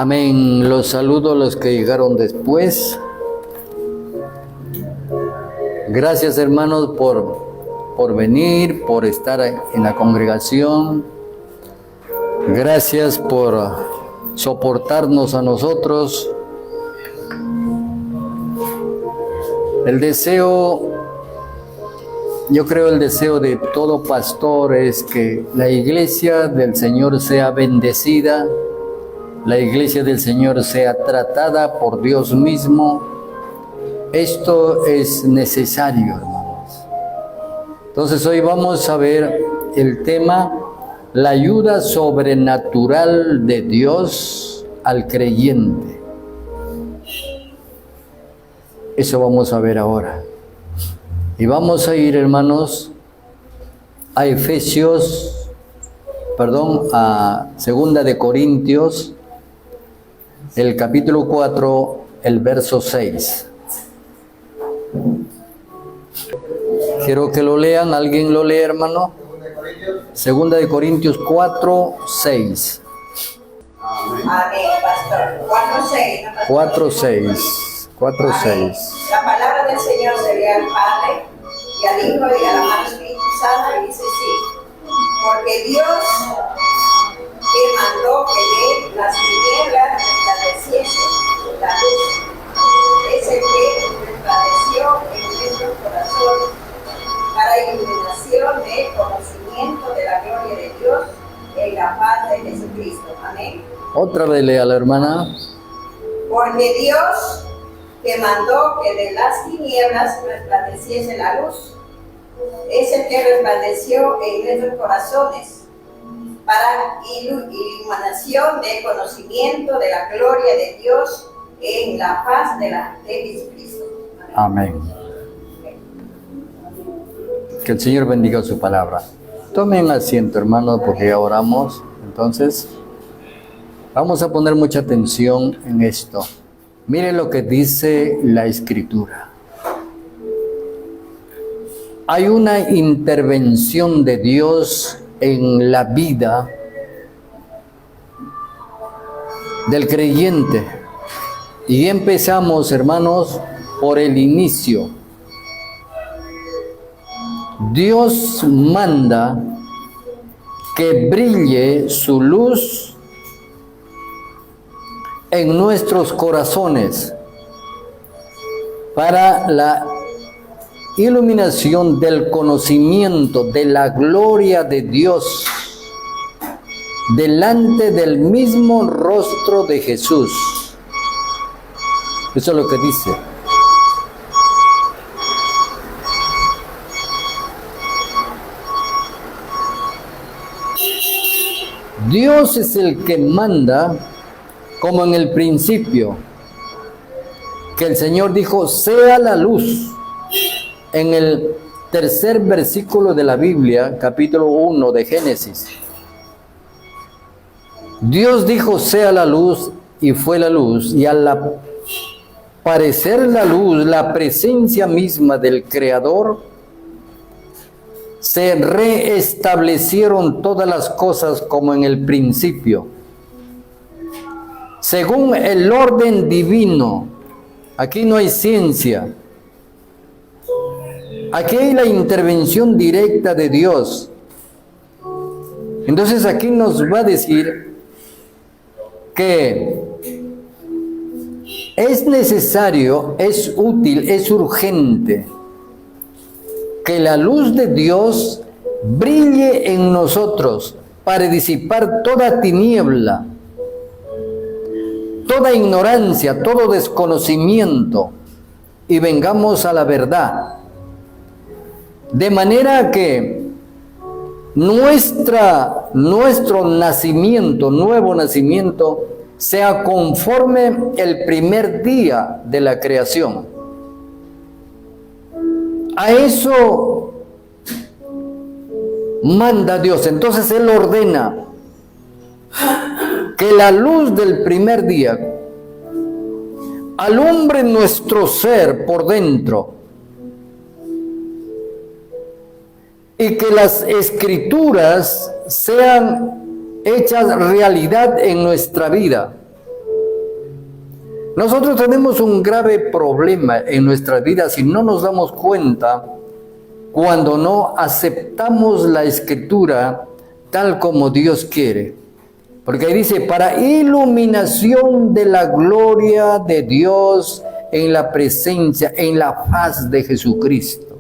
Amén. Los saludo a los que llegaron después. Gracias, hermanos, por venir, por estar en la congregación. Gracias por soportarnos a nosotros. El deseo de todo pastor es que la iglesia del Señor sea bendecida, la iglesia del Señor sea tratada por Dios mismo. Esto es necesario, hermanos. Entonces hoy vamos a ver el tema, la ayuda sobrenatural de Dios al creyente. Eso vamos a ver ahora. Y vamos a ir, hermanos, a Segunda de Corintios, el capítulo 4, el verso 6. Quiero que lo lean. ¿Alguien lo lee, hermano? Segunda de Corintios 4, 6. Amén, pastor. 4:6. 4:6. 4:6. La palabra del Señor sería al Padre y al Hijo y al amado Espíritu Santo, y dice sí. Porque Dios que mandó que de las tinieblas resplandeciese la luz, es el que resplandeció en nuestros corazones para iluminación del conocimiento de la gloria de Dios en la paz de Jesucristo. Amén. Otra vez lea la hermana. Porque Dios que mandó que de las tinieblas resplandeciese la luz, es el que resplandeció en nuestros corazones para iluminación del conocimiento de la gloria de Dios en la paz de Jesucristo. Amén. Amén. Que el Señor bendiga su palabra. Tomen asiento, hermanos, porque ya oramos. Entonces, vamos a poner mucha atención en esto. Mire lo que dice la Escritura. Hay una intervención de Dios en la vida del creyente. Y empezamos, hermanos, por el inicio. Dios manda que brille su luz en nuestros corazones para la iluminación del conocimiento de la gloria de Dios delante del mismo rostro de Jesús. Eso es lo que dice. Dios es el que manda, como en el principio, que el Señor dijo, sea la luz. En el tercer versículo de la Biblia, capítulo 1 de Génesis. Dios dijo, sea la luz, y fue la luz. Y al aparecer la luz, la presencia misma del Creador, se reestablecieron todas las cosas como en el principio, según el orden divino. Aquí no hay ciencia. Aquí hay la intervención directa de Dios. Entonces aquí nos va a decir que es necesario, es útil, es urgente que la luz de Dios brille en nosotros para disipar toda tiniebla, toda ignorancia, todo desconocimiento, y vengamos a la verdad. De manera que nuestro nacimiento, nuevo nacimiento, sea conforme el primer día de la creación. A eso manda Dios. Entonces Él ordena que la luz del primer día alumbre nuestro ser por dentro, y que las escrituras sean hechas realidad en nuestra vida. Nosotros tenemos un grave problema en nuestras vidas si no nos damos cuenta cuando no aceptamos la Escritura tal como Dios quiere. Porque ahí dice, para iluminación de la gloria de Dios en la presencia, en la faz de Jesucristo.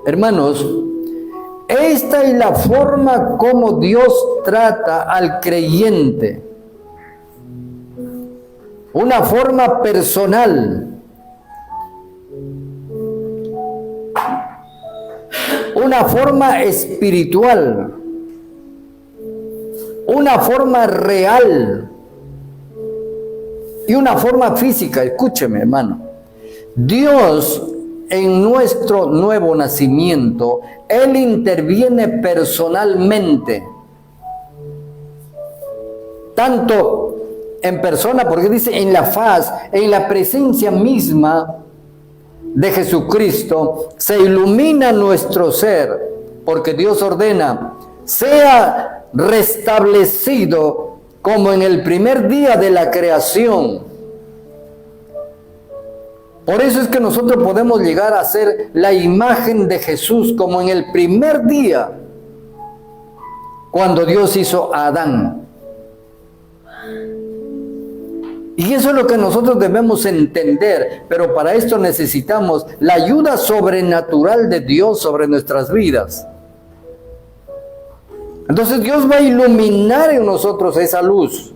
Hermanos, esta es la forma como Dios trata al creyente. Una forma personal. Una forma espiritual. Una forma real. Y una forma física. Escúcheme, hermano. Dios, en nuestro nuevo nacimiento, Él interviene personalmente. Tanto en persona, porque dice en la faz, en la presencia misma de Jesucristo, se ilumina nuestro ser, porque Dios ordena, sea restablecido como en el primer día de la creación. Por eso es que nosotros podemos llegar a ser la imagen de Jesús como en el primer día, cuando Dios hizo a Adán. Y eso es lo que nosotros debemos entender, pero para esto necesitamos la ayuda sobrenatural de Dios sobre nuestras vidas. Entonces Dios va a iluminar en nosotros esa luz,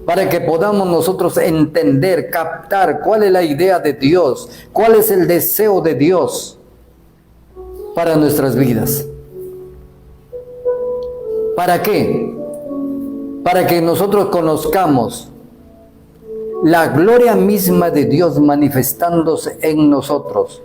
para que podamos nosotros entender, captar cuál es la idea de Dios, cuál es el deseo de Dios para nuestras vidas. ¿Para qué? Para que nosotros conozcamos la gloria misma de Dios manifestándose en nosotros.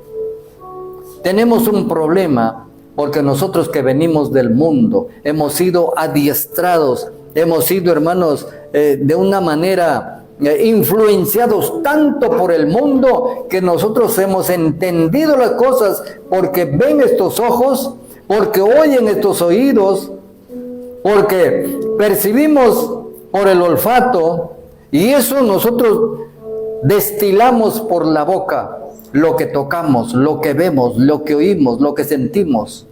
Tenemos un problema porque nosotros que venimos del mundo hemos sido adiestrados, hemos sido, hermanos, de una manera influenciados tanto por el mundo que nosotros hemos entendido las cosas porque ven estos ojos, porque oyen estos oídos, porque percibimos por el olfato. Y eso nosotros destilamos por la boca, lo que tocamos, lo que vemos, lo que oímos, lo que sentimos.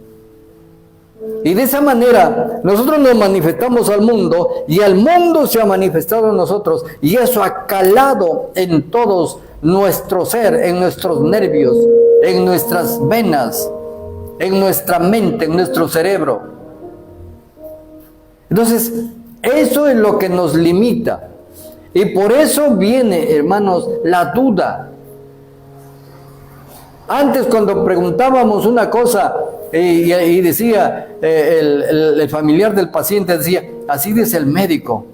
Y de esa manera nosotros nos manifestamos al mundo y el mundo se ha manifestado en nosotros y eso ha calado en todos nuestro ser, en nuestros nervios, en nuestras venas, en nuestra mente, en nuestro cerebro. Entonces, eso es lo que nos limita. Y por eso viene, hermanos, la duda. Antes cuando preguntábamos una cosa y decía el familiar del paciente, decía, así dice el médico.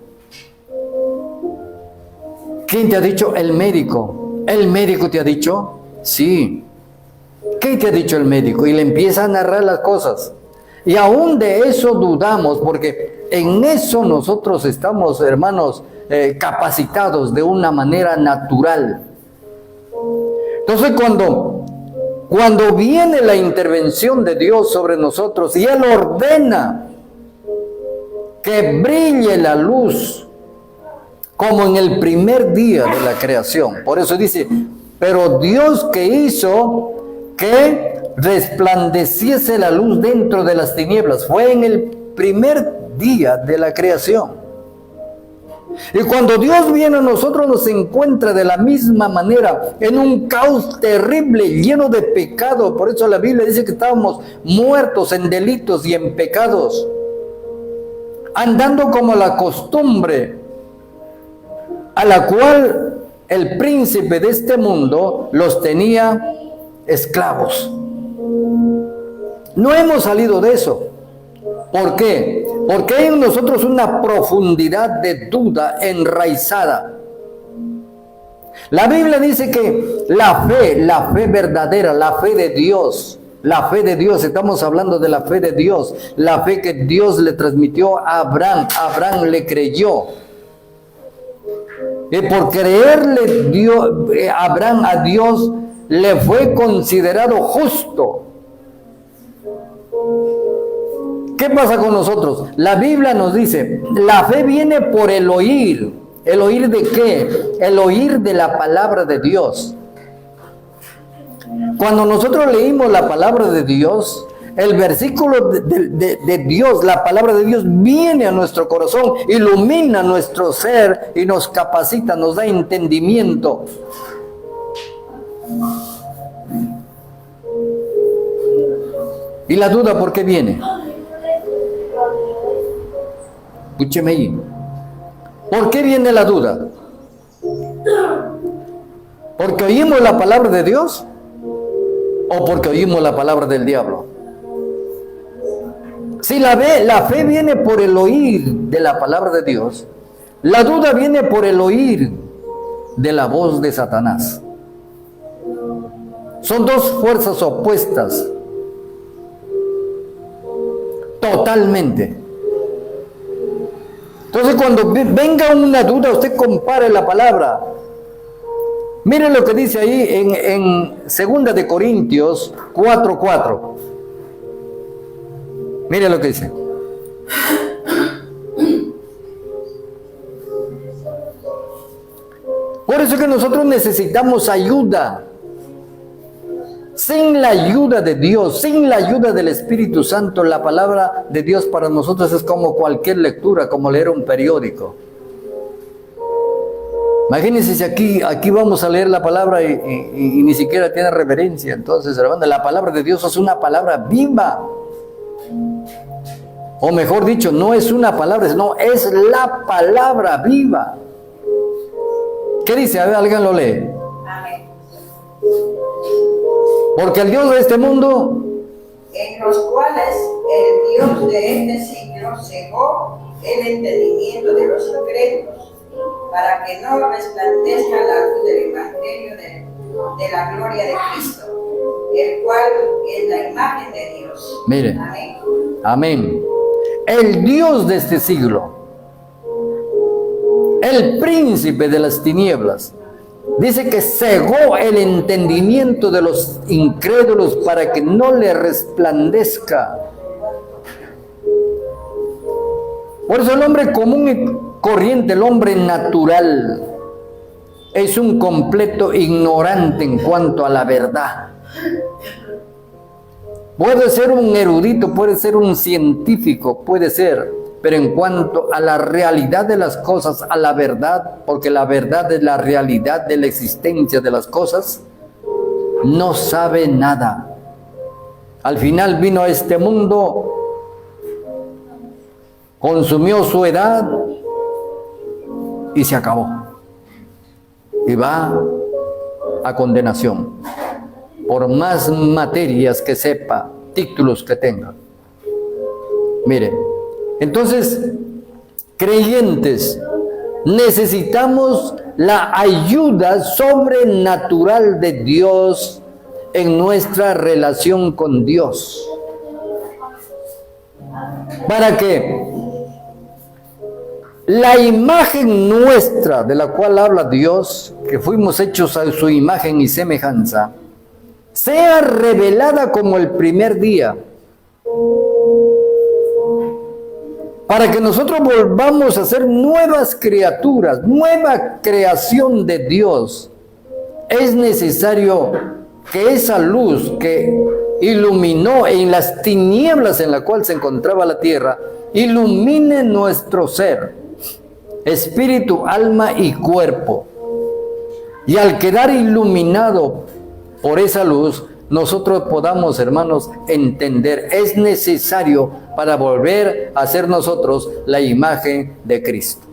¿Quién te ha dicho? El médico. ¿El médico te ha dicho? Sí. ¿Qué te ha dicho el médico? Y le empieza a narrar las cosas. Y aún de eso dudamos, porque en eso nosotros estamos, hermanos, capacitados de una manera natural. Entonces cuando viene la intervención de Dios sobre nosotros y Él ordena que brille la luz como en el primer día de la creación, por eso dice, pero Dios que hizo que resplandeciese la luz dentro de las tinieblas, fue en el primer día de la creación. Y cuando Dios viene a nosotros nos encuentra de la misma manera en un caos terrible, lleno de pecado. Por eso la Biblia dice que estábamos muertos en delitos y en pecados, andando como la costumbre a la cual el príncipe de este mundo los tenía esclavos. No hemos salido de eso. ¿Por qué? Porque hay en nosotros una profundidad de duda enraizada. La Biblia dice que la fe verdadera, la fe de Dios, estamos hablando de la fe de Dios, la fe que Dios le transmitió a Abraham, Abraham le creyó. Y por creerle Abraham a Dios, le fue considerado justo. ¿Qué pasa con nosotros? La Biblia nos dice, la fe viene por el oír ¿El oír de qué? El oír de la palabra de Dios. Cuando nosotros leímos la palabra de Dios, el versículo de Dios, la palabra de Dios viene a nuestro corazón, ilumina nuestro ser y nos capacita, nos da entendimiento. ¿Y la duda por qué viene? Escúcheme ahí. ¿Por qué viene la duda? ¿Porque oímos la palabra de Dios? ¿O porque oímos la palabra del diablo? Si la fe viene por el oír de la palabra de Dios, la duda viene por el oír de la voz de Satanás. Son dos fuerzas opuestas. Totalmente. Entonces, cuando venga una duda, usted compare la palabra. Miren lo que dice ahí en 2 de Corintios 4:4. Miren lo que dice. Por eso es que nosotros necesitamos ayuda. Sin la ayuda de Dios, sin la ayuda del Espíritu Santo, la palabra de Dios para nosotros es como cualquier lectura, como leer un periódico. Imagínense si aquí vamos a leer la palabra y ni siquiera tiene reverencia. Entonces, hermano, la palabra de Dios es una palabra viva. O mejor dicho, no es una palabra, no, es la palabra viva. ¿Qué dice? A ver, alguien lo lee. Amén. Porque el Dios de este mundo, en los cuales el Dios de este siglo cegó el entendimiento de los incrédulos, para que no resplandezca la luz del Evangelio de la gloria de Cristo, el cual es la imagen de Dios. mire, Amén. amén. El Dios de este siglo, el príncipe de las tinieblas, dice que cegó el entendimiento de los incrédulos para que no le resplandezca. Por eso el hombre común y corriente, el hombre natural, es un completo ignorante en cuanto a la verdad. Puede ser un erudito, puede ser un científico, puede ser, pero en cuanto a la realidad de las cosas, a la verdad, porque la verdad es la realidad de la existencia de las cosas, no sabe nada. Al final vino a este mundo, consumió su edad y se acabó. Y va a condenación. Por más materias que sepa, títulos que tenga. Mire, entonces, creyentes, necesitamos la ayuda sobrenatural de Dios en nuestra relación con Dios. Para que la imagen nuestra, de la cual habla Dios, que fuimos hechos a su imagen y semejanza, sea revelada como el primer día. Para que nosotros volvamos a ser nuevas criaturas, nueva creación de Dios, es necesario que esa luz que iluminó en las tinieblas en la cual se encontraba la tierra, ilumine nuestro ser, espíritu, alma y cuerpo. Y al quedar iluminado por esa luz, nosotros podamos, hermanos, entender, es necesario para volver a ser nosotros la imagen de Cristo.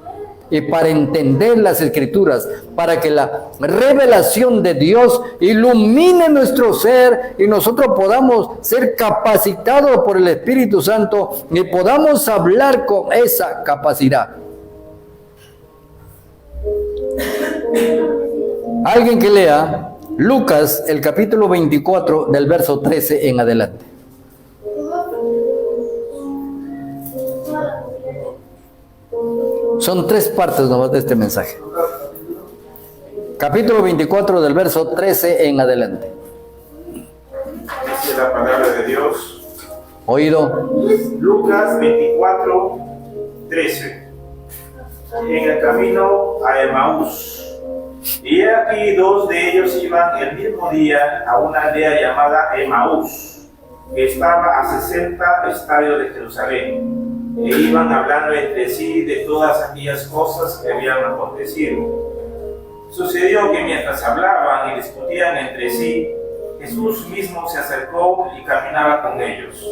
Y para entender las Escrituras, para que la revelación de Dios ilumine nuestro ser y nosotros podamos ser capacitados por el Espíritu Santo y podamos hablar con esa capacidad. Alguien que lea Lucas, el capítulo 24, del verso 13 en adelante. Son 3 partes nomás de este mensaje. Capítulo 24, del verso 13 en adelante. Dice la palabra de Dios. Oído. Lucas 24, 13. en el camino a Emaús. Y aquí dos de ellos iban el mismo día a una aldea llamada Emaús, que estaba a 60 estadios de Jerusalén, e iban hablando entre sí de todas aquellas cosas que habían acontecido. Sucedió que mientras hablaban y discutían entre sí, Jesús mismo se acercó y caminaba con ellos.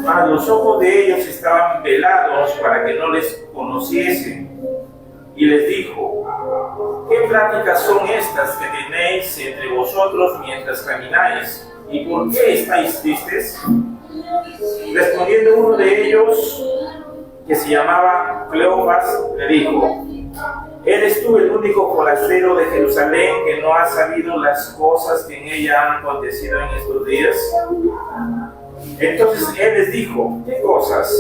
Mas los ojos de ellos estaban velados para que no les conociesen. Y les dijo: ¿qué pláticas son estas que tenéis entre vosotros mientras camináis? ¿Y por qué estáis tristes? Respondiendo uno de ellos, que se llamaba Cleofas, le dijo: ¿eres tú el único forastero de Jerusalén que no ha sabido las cosas que en ella han acontecido en estos días? Entonces él les dijo: ¿qué cosas?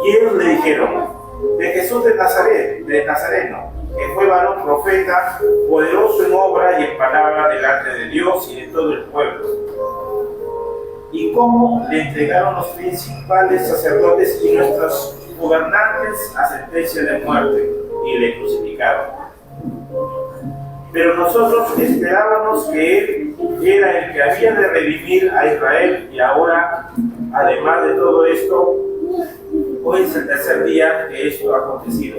Y ellos le dijeron: de Jesús de Nazaret, de Nazareno, que fue varón profeta, poderoso en obra y en palabra delante de Dios y de todo el pueblo. Y cómo le entregaron los principales sacerdotes y nuestros gobernantes a sentencia de muerte y le crucificaron. Pero nosotros esperábamos que él era el que había de redimir a Israel, y ahora, además de todo esto, hoy es el tercer día que esto ha acontecido.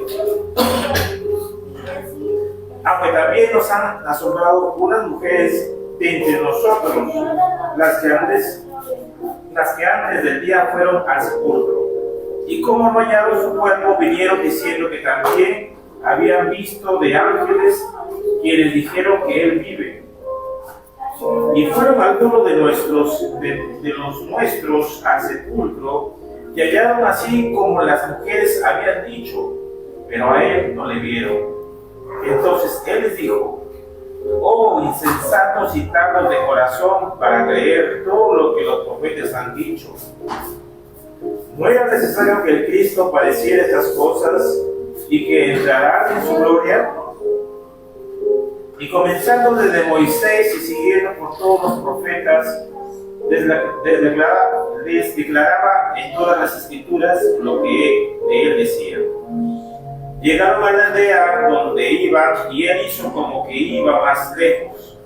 Aunque también nos han asombrado unas mujeres de entre nosotros, las que antes del día fueron al sepulcro. Y como no hallaron su cuerpo, vinieron diciendo que también habían visto de ángeles quienes dijeron que él vive. Y fueron algunos de los nuestros al sepulcro, y hallaron así como las mujeres habían dicho, pero a él no le vieron. Entonces él les dijo: oh insensatos y tardos de corazón para creer todo lo que los profetas han dicho. ¿No era necesario que el Cristo padeciera estas cosas y que entrará en su gloria? Y comenzando desde Moisés y siguiendo por todos los profetas, les declaraba en todas las escrituras lo que de él decía. Llegaron a la aldea donde iban, y él hizo como que iba más lejos.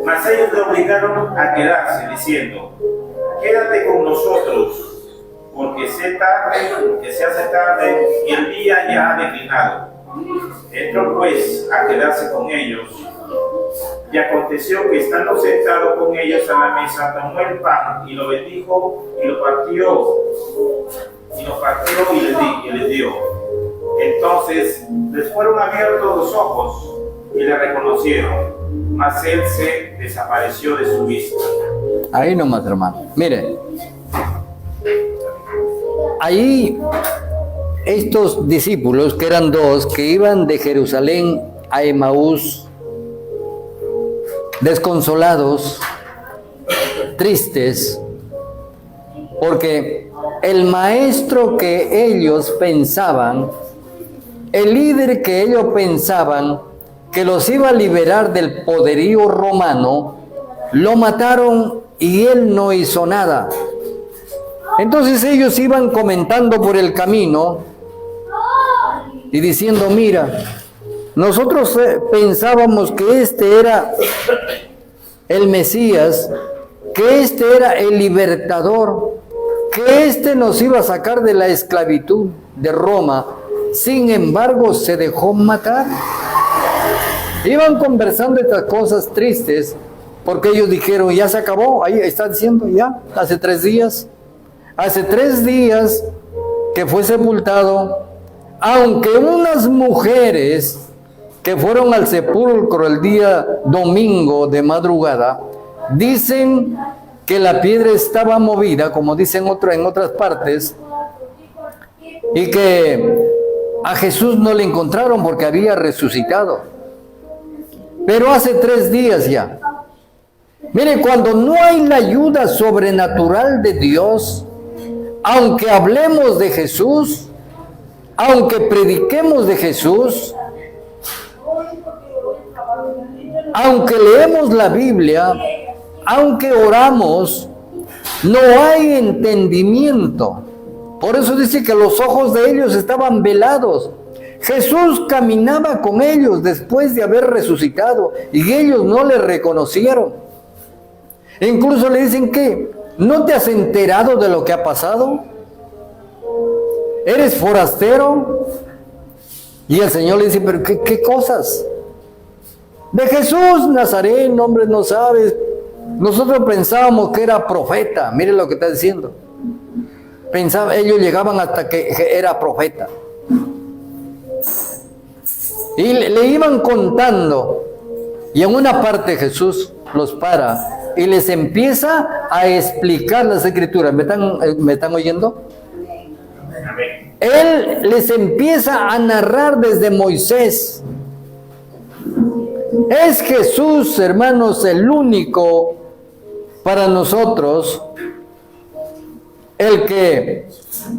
Mas ellos le obligaron a quedarse, diciendo: quédate con nosotros, porque se hace tarde y el día ya ha declinado. Entró pues a quedarse con ellos. Y aconteció que estando sentado con ellos a la mesa, tomó el pan y lo bendijo y lo partió y les dio. Entonces les fueron abiertos los ojos y le reconocieron, mas él se desapareció de su vista. Ahí nomás, hermano. Mire, ahí estos discípulos, que eran dos, que iban de Jerusalén a Emaús, desconsolados, tristes, porque el maestro que ellos pensaban, el líder que ellos pensaban que los iba a liberar del poderío romano, lo mataron y él no hizo nada. Entonces ellos iban comentando por el camino y diciendo: mira, nosotros pensábamos que este era el Mesías, que este era el libertador, que este nos iba a sacar de la esclavitud de Roma. Sin embargo, se dejó matar. Iban conversando estas cosas tristes, porque ellos dijeron: ya se acabó. Ahí está diciendo, ya, hace 3 días. Hace 3 días que fue sepultado, aunque unas mujeres que fueron al sepulcro el día domingo de madrugada, dicen que la piedra estaba movida, como dicen en otras partes, y que a Jesús no le encontraron porque había resucitado. Pero hace 3 días ya. Mire, cuando no hay la ayuda sobrenatural de Dios, aunque hablemos de Jesús, aunque prediquemos de Jesús, aunque leemos la Biblia, aunque oramos, no hay entendimiento. Por eso dice que los ojos de ellos estaban velados. Jesús caminaba con ellos después de haber resucitado y ellos no le reconocieron. Incluso le dicen que, ¿no te has enterado de lo que ha pasado? ¿Eres forastero? Y el Señor le dice, ¿pero qué cosas? De Jesús Nazareno, hombre, no sabes. Nosotros pensábamos que era profeta. Mire lo que está diciendo. Ellos llegaban hasta que era profeta. Y le iban contando. Y en una parte Jesús los para y les empieza a explicar las escrituras. ¿Me están oyendo? Amén. Él les empieza a narrar desde Moisés. Es Jesús, hermanos, el único para nosotros, el que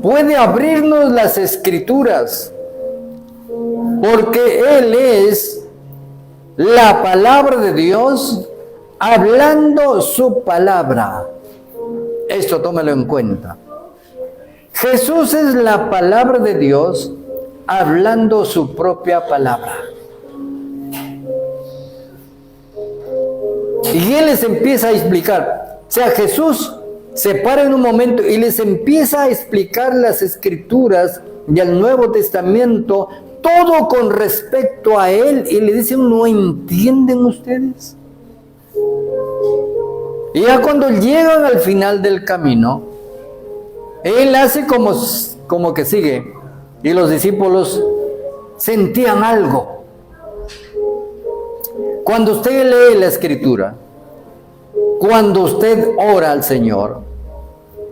puede abrirnos las escrituras, porque Él es la palabra de Dios hablando su palabra. Esto tómalo en cuenta. Jesús es la palabra de Dios hablando su propia palabra. Y Él les empieza a explicar. O sea, Jesús se para en un momento y les empieza a explicar las escrituras del Nuevo Testamento, todo con respecto a Él. Y le dicen, ¿no entienden ustedes? Y ya cuando llegan al final del camino, Él hace como que sigue. Y los discípulos sentían algo. Cuando usted lee la escritura, cuando usted ora al Señor,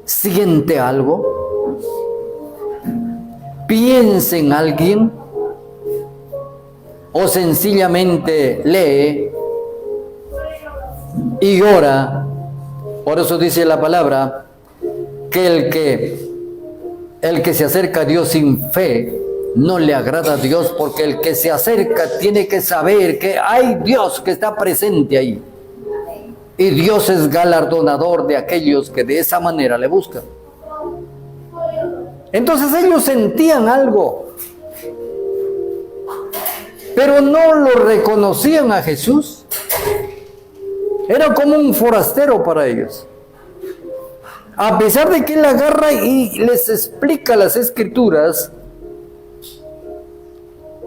¿siente algo? ¿Piensa en alguien? ¿O sencillamente lee y ora? Por eso dice la palabra que el que se acerca a Dios sin fe no le agrada a Dios, porque el que se acerca tiene que saber que hay Dios que está presente ahí. Y Dios es galardonador de aquellos que de esa manera le buscan. Entonces ellos sentían algo, pero no lo reconocían a Jesús. Era como un forastero para ellos. A pesar de que Él agarra y les explica las escrituras,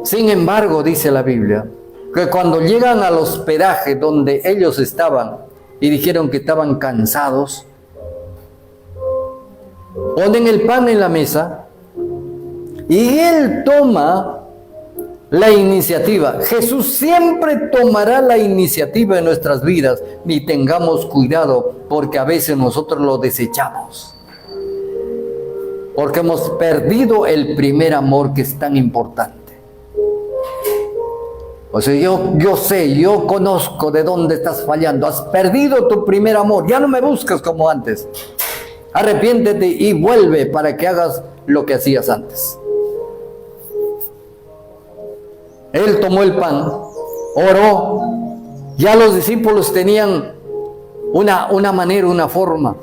sin embargo, dice la Biblia, que cuando llegan al hospedaje donde ellos estaban y dijeron que estaban cansados, ponen el pan en la mesa y Él toma la iniciativa. Jesús siempre tomará la iniciativa en nuestras vidas, y tengamos cuidado porque a veces nosotros lo desechamos, porque hemos perdido el primer amor, que es tan importante. O sea, yo conozco de dónde estás fallando. Has perdido tu primer amor. Ya no me buscas como antes. Arrepiéntete y vuelve para que hagas lo que hacías antes. Él tomó el pan, oró. Ya los discípulos tenían una manera, una forma.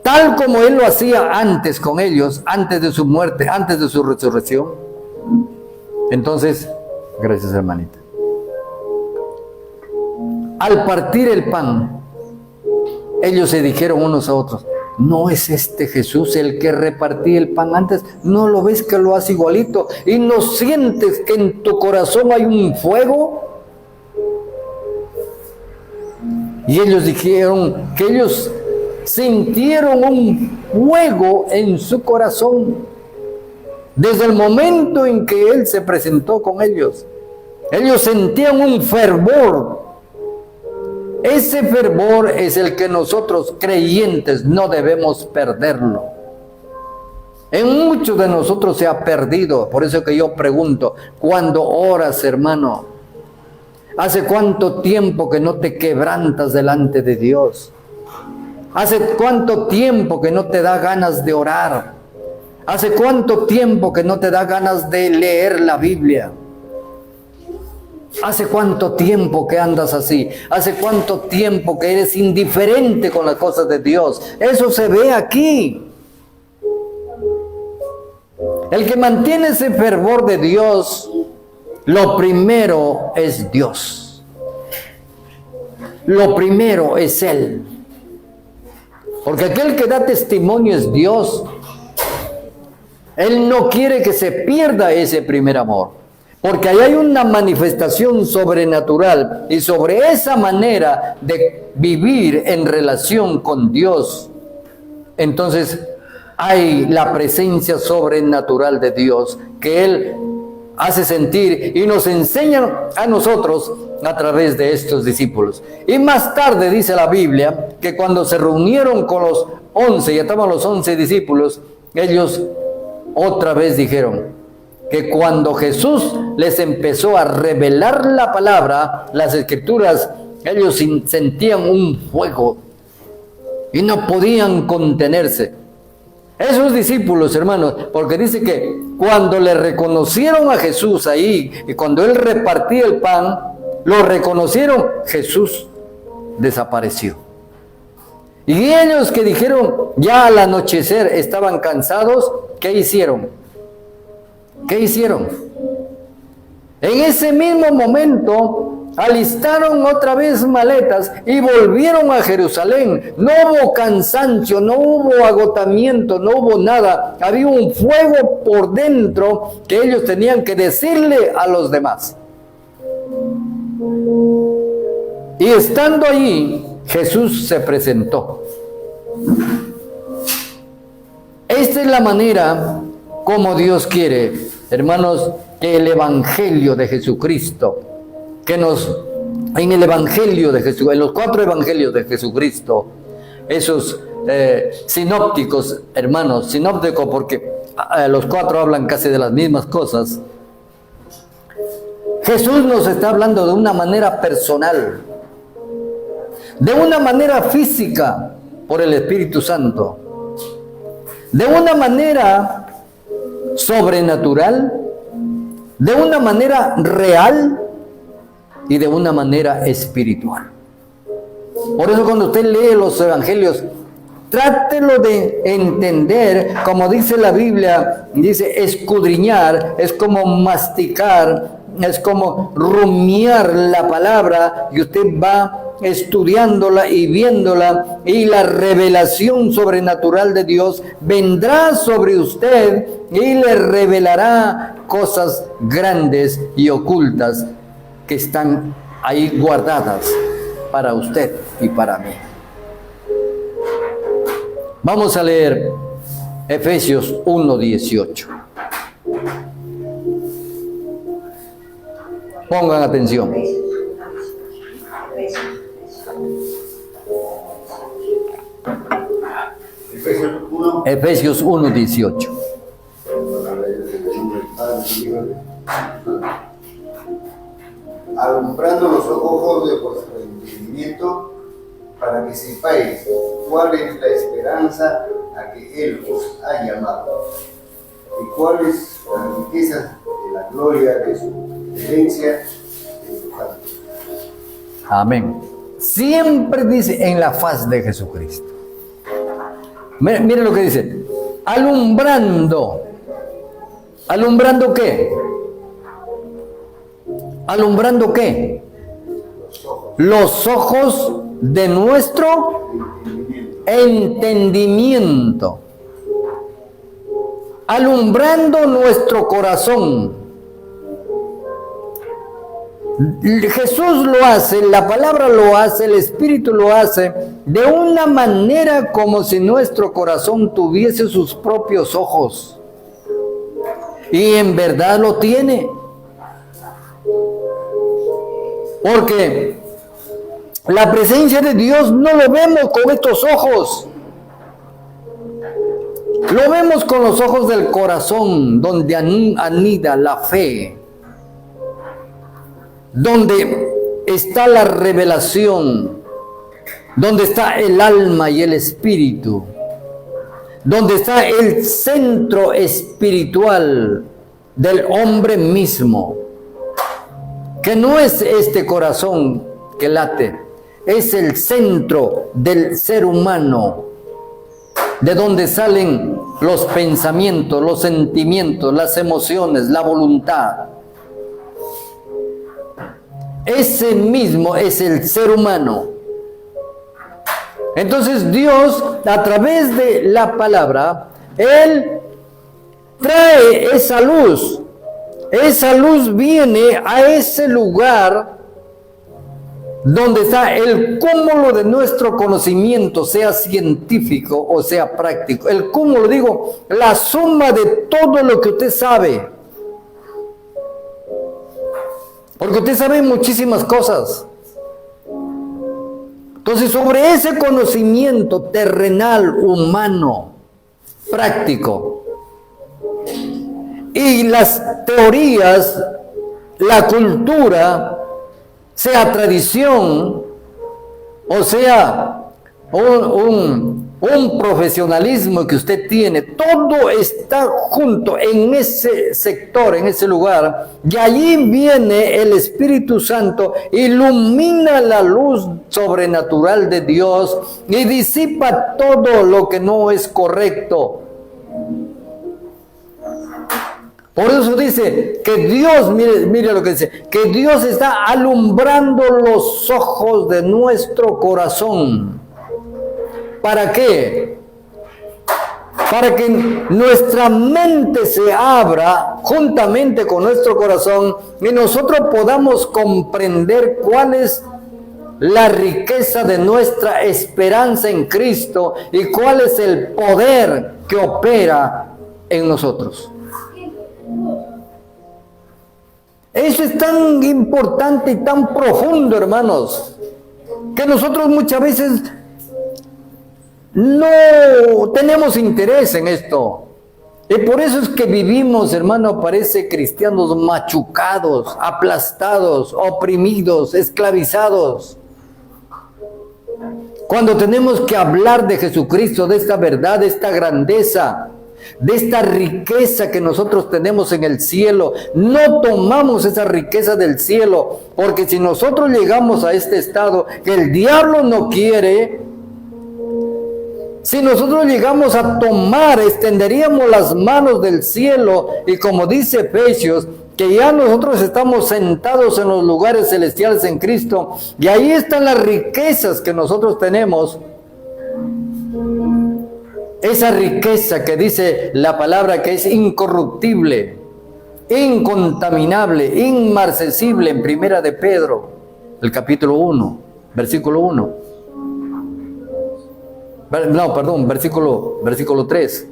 Tal como Él lo hacía antes con ellos, antes de su muerte, antes de su resurrección. Entonces, gracias, hermanita. Al partir el pan, ellos se dijeron unos a otros, ¿no es este Jesús el que repartía el pan antes? ¿No lo ves que lo hace igualito? ¿Y no sientes que en tu corazón hay un fuego? Y ellos dijeron que ellos sintieron un fuego en su corazón desde el momento en que Él se presentó con ellos. Ellos sentían un fervor. Ese fervor es el que nosotros creyentes no debemos perderlo. En muchos de nosotros se ha perdido. Por eso que yo pregunto, ¿cuándo oras, hermano? ¿Hace cuánto tiempo que no te quebrantas delante de Dios? ¿Hace cuánto tiempo que no te da ganas de orar? ¿Hace cuánto tiempo que no te da ganas de leer la Biblia? ¿Hace cuánto tiempo que andas así? ¿Hace cuánto tiempo que eres indiferente con las cosas de Dios? Eso se ve aquí. El que mantiene ese fervor de Dios, lo primero es Dios. Lo primero es Él. Porque aquel que da testimonio es Dios. Él no quiere que se pierda ese primer amor. Porque ahí hay una manifestación sobrenatural. Y sobre esa manera de vivir en relación con Dios, entonces hay la presencia sobrenatural de Dios que Él hace sentir y nos enseña a nosotros a través de estos discípulos. Y más tarde dice la Biblia que cuando se reunieron con los 11, ya estaban los 11 discípulos, ellos otra vez dijeron que cuando Jesús les empezó a revelar la palabra, las escrituras, ellos sentían un fuego y no podían contenerse. Esos discípulos, hermanos, porque dice que cuando le reconocieron a Jesús ahí, y cuando Él repartía el pan, lo reconocieron, Jesús desapareció. Y ellos que dijeron, ya al anochecer estaban cansados, ¿qué hicieron? ¿Qué hicieron? En ese mismo momento alistaron otra vez maletas y volvieron a Jerusalén. No hubo cansancio, no hubo agotamiento, no hubo nada. Había un fuego por dentro que ellos tenían que decirle a los demás. Y estando allí, Jesús se presentó. Esta es la manera como Dios quiere, hermanos, que el Evangelio de Jesucristo, en el Evangelio de Jesús, en los 4 Evangelios de Jesucristo, esos sinópticos, hermanos, sinópticos porque los 4 hablan casi de las mismas cosas. Jesús nos está hablando de una manera personal, de una manera física por el Espíritu Santo, de una manera sobrenatural, de una manera real y de una manera espiritual. Por eso cuando usted lee los evangelios, trátelo de entender, como dice la Biblia, dice escudriñar, es como masticar, es como rumiar la palabra, y usted va estudiándola y viéndola, y la revelación sobrenatural de Dios vendrá sobre usted y le revelará cosas grandes y ocultas que están ahí guardadas para usted y para mí. Vamos a leer Efesios 1:18. Pongan atención. Efesios 1:18. Alumbrando los ojos de vuestro entendimiento, para que sepáis cuál es la esperanza a que Él os ha llamado, y cuáles las riquezas de la gloria de su herencia en sus santos. Amén. Siempre dice en la faz de Jesucristo. Mire lo que dice. Alumbrando. ¿Alumbrando qué? ¿Alumbrando qué? Los ojos de nuestro entendimiento. Alumbrando nuestro corazón. Jesús lo hace, la palabra lo hace, el Espíritu lo hace de una manera como si nuestro corazón tuviese sus propios ojos. Y en verdad lo tiene. Porque la presencia de Dios no lo vemos con estos ojos. Lo vemos con los ojos del corazón, donde anida la fe, donde está la revelación, donde está el alma y el espíritu, donde está el centro espiritual del hombre mismo, que no es este corazón que late, es el centro del ser humano. de donde salen los pensamientos, los sentimientos, las emociones, la voluntad. Ese mismo es el ser humano. Entonces Dios, a través de la palabra, Él trae esa luz. Esa luz viene a ese lugar donde está el cúmulo de nuestro conocimiento, sea científico o sea práctico. El cúmulo, digo, la suma de todo lo que usted sabe. Porque usted sabe muchísimas cosas. Entonces, sobre ese conocimiento terrenal, humano, práctico, y las teorías, la cultura, sea tradición, o sea un profesionalismo que usted tiene, todo está junto en ese sector, en ese lugar, y allí viene el Espíritu Santo, ilumina la luz sobrenatural de Dios y disipa todo lo que no es correcto. Por eso dice que Dios, mire lo que dice, que Dios está alumbrando los ojos de nuestro corazón. ¿Para qué? Para que nuestra mente se abra juntamente con nuestro corazón y nosotros podamos comprender cuál es la riqueza de nuestra esperanza en Cristo y cuál es el poder que opera en nosotros. Eso es tan importante y tan profundo, hermanos, que nosotros muchas veces no tenemos interés en esto. Y por eso es que vivimos, hermano, parece cristianos machucados, aplastados, oprimidos, esclavizados. Cuando tenemos que hablar de Jesucristo, de esta verdad, de esta grandeza, de esta riqueza que nosotros tenemos en el cielo, no tomamos esa riqueza del cielo, porque si nosotros llegamos a este estado que el diablo no quiere, si nosotros llegamos a tomar, extenderíamos las manos del cielo, y como dice Efesios, que ya nosotros estamos sentados en los lugares celestiales en Cristo, y ahí están las riquezas que nosotros tenemos. Esa riqueza que dice la palabra que es incorruptible, incontaminable, inmarcesible, en Primera de Pedro, el capítulo 1, versículo 1. No, perdón, versículo 3.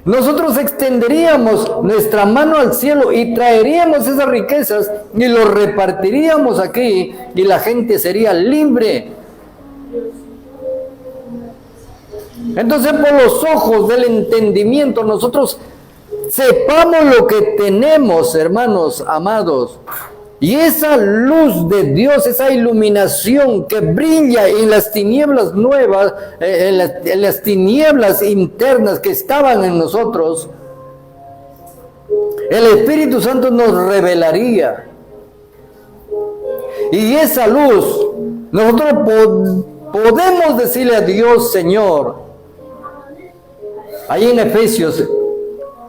Nosotros extenderíamos nuestra mano al cielo y traeríamos esas riquezas y lo repartiríamos aquí y la gente sería libre. Entonces, por los ojos del entendimiento, nosotros sepamos lo que tenemos, hermanos amados. Y esa luz de Dios, esa iluminación que brilla en las tinieblas nuevas, en las tinieblas internas que estaban en nosotros, el Espíritu Santo nos revelaría. Y esa luz, nosotros podemos decirle a Dios, Señor, ahí en Efesios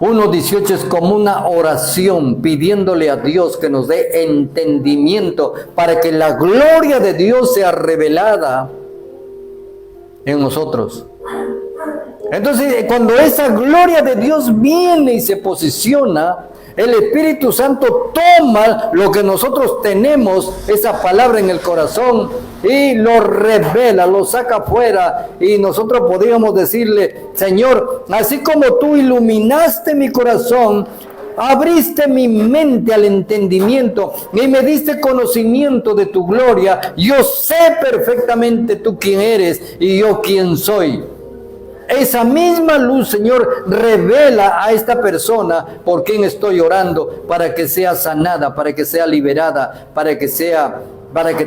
1:18 es como una oración pidiéndole a Dios que nos dé entendimiento para que la gloria de Dios sea revelada en nosotros. Entonces, cuando esa gloria de Dios viene y se posiciona, el Espíritu Santo toma lo que nosotros tenemos, esa palabra en el corazón, y lo revela, lo saca afuera, y nosotros podríamos decirle, Señor, así como tú iluminaste mi corazón, abriste mi mente al entendimiento y me diste conocimiento de tu gloria, yo sé perfectamente tú quién eres y yo quién soy. Esa misma luz, Señor, revela a esta persona por quien estoy orando, para que sea sanada, para que sea liberada, para que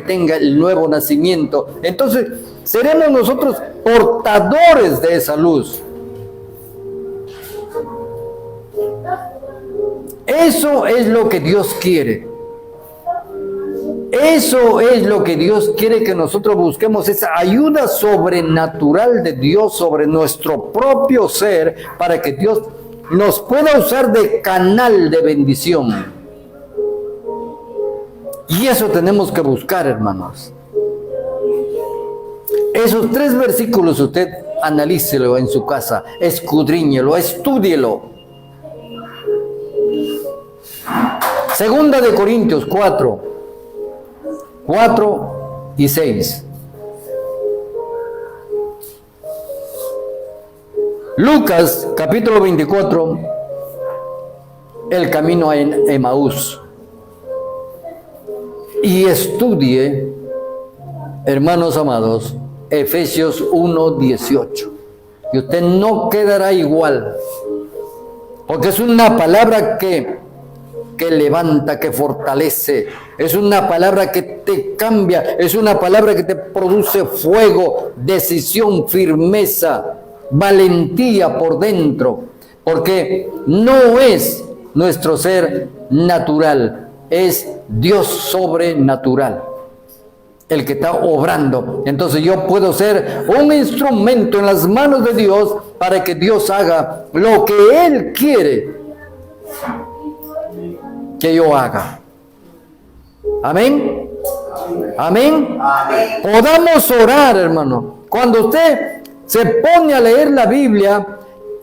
tenga el nuevo nacimiento. Entonces, seremos nosotros portadores de esa luz. Eso es lo que Dios quiere. Eso es lo que Dios quiere que nosotros busquemos, esa ayuda sobrenatural de Dios sobre nuestro propio ser, para que Dios nos pueda usar de canal de bendición. Y eso tenemos que buscar, hermanos. Esos 3 versículos usted analícelo en su casa, escudriñelo, estúdielo. Segunda de Corintios 4 y 6. Lucas capítulo 24, el camino a Emaús. Y estudie, hermanos amados, Efesios 1:18. Y usted no quedará igual, porque es una palabra que levanta, que fortalece, es una palabra que te cambia, es una palabra que te produce fuego, decisión, firmeza, valentía por dentro, porque no es nuestro ser natural, es Dios sobrenatural el que está obrando. Entonces yo puedo ser un instrumento en las manos de Dios para que Dios haga lo que Él quiere que yo haga. Amén. Amén. Podamos orar, hermano. Cuando usted se pone a leer la Biblia,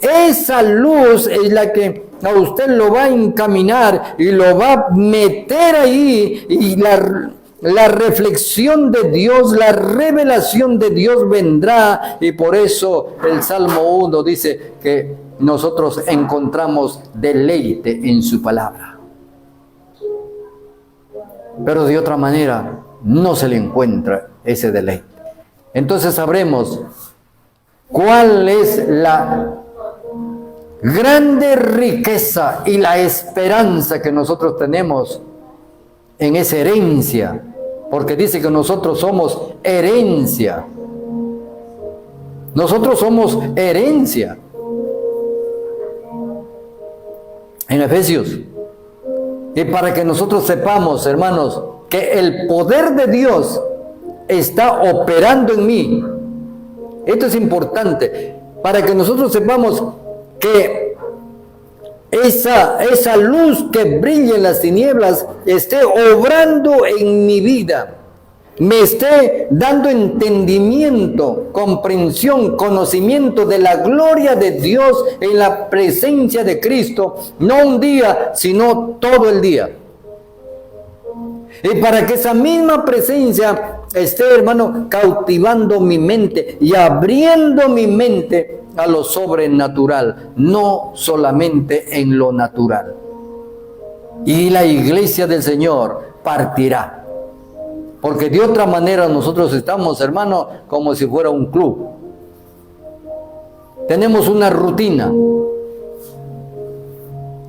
esa luz es la que a usted lo va a encaminar y lo va a meter ahí, y la reflexión de Dios, la revelación de Dios vendrá. Y por eso el Salmo 1 dice que nosotros encontramos deleite en su palabra. Pero de otra manera no se le encuentra ese deleite. Entonces sabremos cuál es la grande riqueza y la esperanza que nosotros tenemos en esa herencia, porque dice que nosotros somos herencia. Nosotros somos herencia. En Efesios. Y para que nosotros sepamos, hermanos, que el poder de Dios está operando en mí. Esto es importante, para que nosotros sepamos que esa luz que brilla en las tinieblas esté obrando en mi vida, me esté dando entendimiento, comprensión, conocimiento de la gloria de Dios en la presencia de Cristo, no un día, sino todo el día. Y para que esa misma presencia esté, hermano, cautivando mi mente y abriendo mi mente a lo sobrenatural, no solamente en lo natural. Y la iglesia del Señor partirá. Porque de otra manera nosotros estamos, hermano, como si fuera un club. Tenemos una rutina.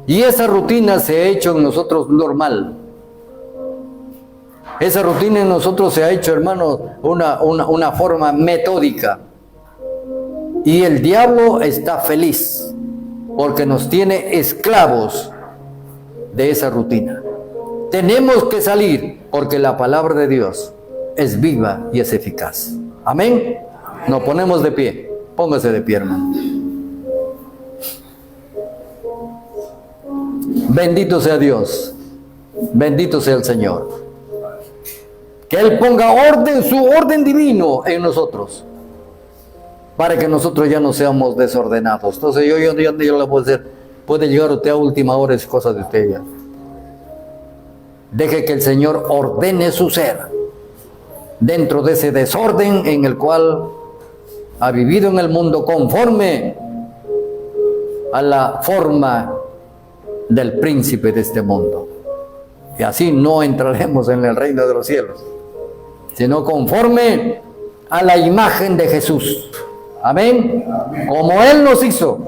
Y esa rutina se ha hecho en nosotros normal. Esa rutina en nosotros se ha hecho, hermano, una forma metódica. Y el diablo está feliz porque nos tiene esclavos de esa rutina. Tenemos que salir porque la palabra de Dios es viva y es eficaz. Amén. Nos ponemos de pie. Póngase de pie, hermano. Bendito sea Dios. Bendito sea el Señor. Que Él ponga orden, su orden divino en nosotros, para que nosotros ya no seamos desordenados. Entonces yo le puedo decir, puede llegar usted a última hora, es cosa de usted ya. Deje que el Señor ordene su ser dentro de ese desorden en el cual ha vivido en el mundo, conforme a la forma del príncipe de este mundo. Y así no entraremos en el reino de los cielos, sino conforme a la imagen de Jesús. Amén. Como Él nos hizo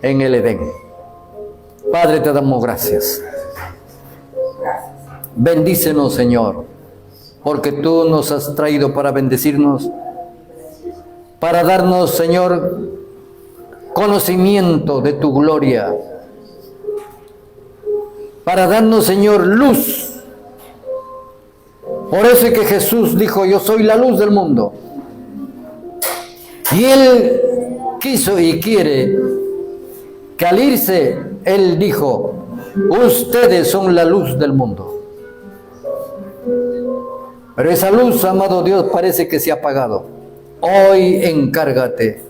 en el Edén. Padre, te damos gracias. Bendícenos, Señor, porque tú nos has traído para bendecirnos, para darnos, Señor, conocimiento de tu gloria, para darnos, Señor, luz Por eso es que Jesús dijo, yo soy la luz del mundo. Y Él quiso y quiere que al irse, Él dijo, ustedes son la luz del mundo. Pero esa luz, amado Dios, parece que se ha apagado. Hoy encárgate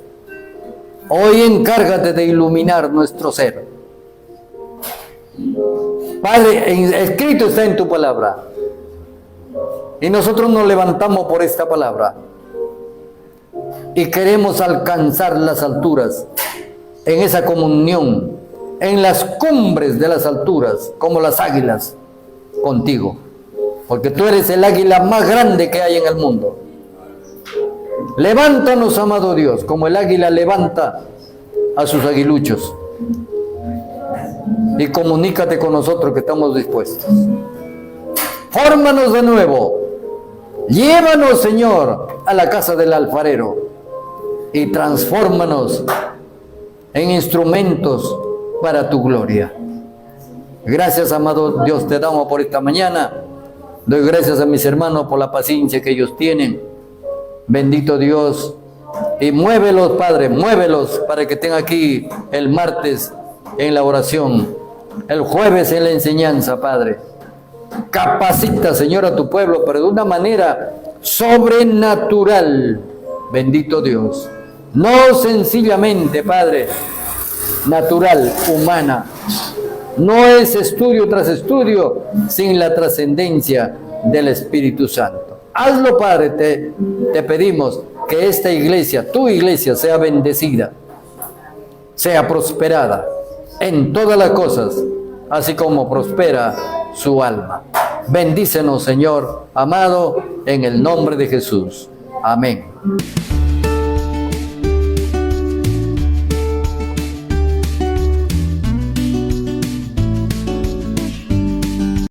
de iluminar nuestro ser. Padre, escrito está en tu palabra. Y nosotros nos levantamos por esta palabra. Y queremos alcanzar las alturas, en esa comunión, en las cumbres de las alturas, como las águilas, contigo. Porque tú eres el águila más grande que hay en el mundo. Levántanos, amado Dios, como el águila levanta a sus aguiluchos. Y comunícate con nosotros que estamos dispuestos. Fórmanos de nuevo. Llévanos, Señor, a la casa del alfarero. Y transfórmanos en instrumentos para tu gloria. Gracias, amado Dios, te damos por esta mañana. Doy gracias a mis hermanos por la paciencia que ellos tienen. Bendito Dios. Y muévelos, Padre, muévelos para que estén aquí el martes en la oración, el jueves en la enseñanza, Padre. Capacita, Señor, a tu pueblo, pero de una manera sobrenatural. Bendito Dios. No sencillamente, Padre, natural, humana. No es estudio tras estudio sin la trascendencia del Espíritu Santo. Hazlo, Padre, te pedimos que esta iglesia, tu iglesia, sea bendecida, sea prosperada en todas las cosas, así como prospera su alma. Bendícenos, Señor amado, en el nombre de Jesús. Amén.